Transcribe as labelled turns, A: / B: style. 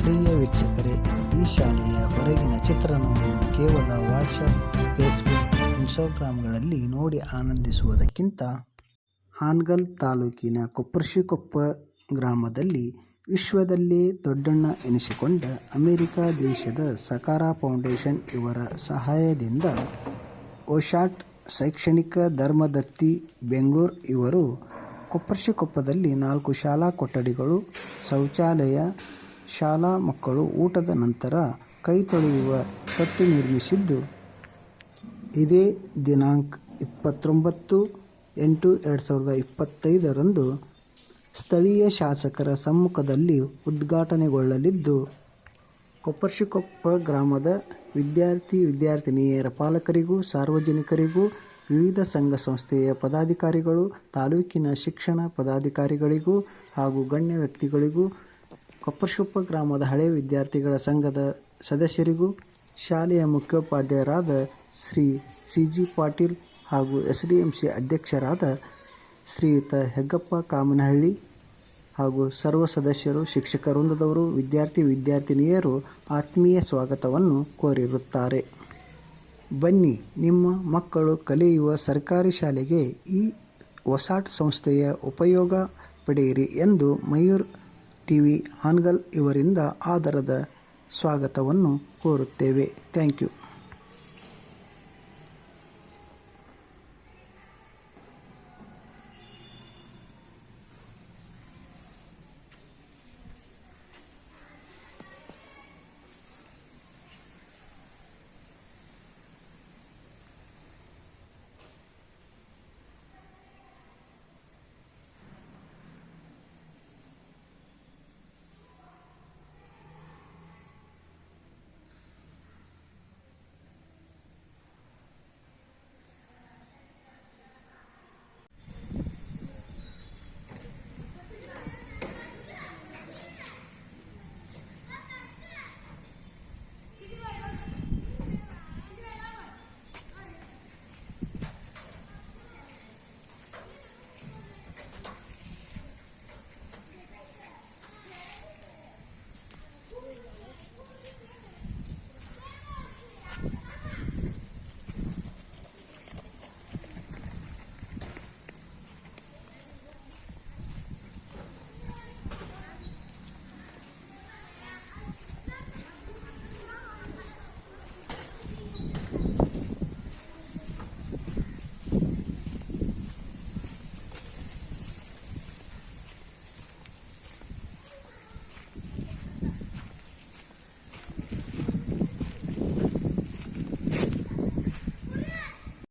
A: ಪ್ರಿಯ ವೀಕ್ಷಕರೇ, ಈ ಶಾಲೆಯ ಹೊರಗಿನ ಚಿತ್ರಣವನ್ನು ಕೇವಲ ವಾಟ್ಸಪ್, ಫೇಸ್ಬುಕ್, ಇನ್ಸ್ಟಾಗ್ರಾಮ್ಗಳಲ್ಲಿ ನೋಡಿ ಆನಂದಿಸುವುದಕ್ಕಿಂತ ಹಾನಗಲ್ ತಾಲೂಕಿನ ಕೊಪ್ಪರ್ಶಿಕೊಪ್ಪ ಗ್ರಾಮದಲ್ಲಿ ವಿಶ್ವದಲ್ಲೇ ದೊಡ್ಡಣ್ಣ ಎನಿಸಿಕೊಂಡ ಅಮೆರಿಕ ದೇಶದ ಸಕಾರ ಫೌಂಡೇಶನ್ ಇವರ ಸಹಾಯದಿಂದ ಒಶಾಟ್ ಶೈಕ್ಷಣಿಕ ಧರ್ಮದತ್ತಿ ಬೆಂಗಳೂರು ಇವರು ಕೊಪ್ಪರ್ಶಿಕೊಪ್ಪದಲ್ಲಿ 4 ಶಾಲಾ ಕೊಠಡಿಗಳು, ಶೌಚಾಲಯ, ಶಾಲಾ ಮಕ್ಕಳು ಊಟದ ನಂತರ ಕೈ ತೊಳೆಯುವ ತೊಟ್ಟಿ ನಿರ್ಮಿಸಿದ್ದು, ಇದೇ ದಿನಾಂಕ 29/8/2025 ಸ್ಥಳೀಯ ಶಾಸಕರ ಸಮ್ಮುಖದಲ್ಲಿ ಉದ್ಘಾಟನೆಗೊಳ್ಳಲಿದ್ದು, ಕೊಪ್ಪರ್ಶಿಕೊಪ್ಪ ಗ್ರಾಮದ ವಿದ್ಯಾರ್ಥಿನಿಯರ ಪಾಲಕರಿಗೂ, ಸಾರ್ವಜನಿಕರಿಗೂ, ವಿವಿಧ ಸಂಘ ಸಂಸ್ಥೆಯ ಪದಾಧಿಕಾರಿಗಳು, ತಾಲೂಕಿನ ಶಿಕ್ಷಣ ಪದಾಧಿಕಾರಿಗಳಿಗೂ ಹಾಗೂ ಗಣ್ಯ ವ್ಯಕ್ತಿಗಳಿಗೂ, ಕೊಪ್ಪರ್ಶಿಕೊಪ್ಪ ಗ್ರಾಮದ ಹಳೆ ವಿದ್ಯಾರ್ಥಿಗಳ ಸಂಘದ ಸದಸ್ಯರಿಗೂ, ಶಾಲೆಯ ಮುಖ್ಯೋಪಾಧ್ಯಾಯರಾದ ಶ್ರೀ ಸಿ.ಜಿ. ಪಾಟೀಲ್ ಹಾಗೂ ಎಸ್.ಡಿ.ಎಂ.ಸಿ ಅಧ್ಯಕ್ಷರಾದ ಶ್ರೀಯುತ ಹೆಗ್ಗಪ್ಪ ಕಾಮನಹಳ್ಳಿ ಹಾಗೂ ಸರ್ವ ಸದಸ್ಯರು, ಶಿಕ್ಷಕ ವೃಂದದವರು, ವಿದ್ಯಾರ್ಥಿನಿಯರು ಆತ್ಮೀಯ ಸ್ವಾಗತವನ್ನು ಕೋರಿರುತ್ತಾರೆ. ಬನ್ನಿ, ನಿಮ್ಮ ಮಕ್ಕಳು ಕಲಿಯುವ ಸರ್ಕಾರಿ ಶಾಲೆಗೆ ಈ ಒಶಾಟ್ ಸಂಸ್ಥೆಯ ಉಪಯೋಗ ಪಡೆಯಿರಿ ಎಂದು ಮಯೂರ್ ಟಿವಿ ಹಾನಗಲ್ ಇವರಿಂದ ಆದರದ ಸ್ವಾಗತವನ್ನು ಕೋರುತ್ತೇವೆ. Thank you.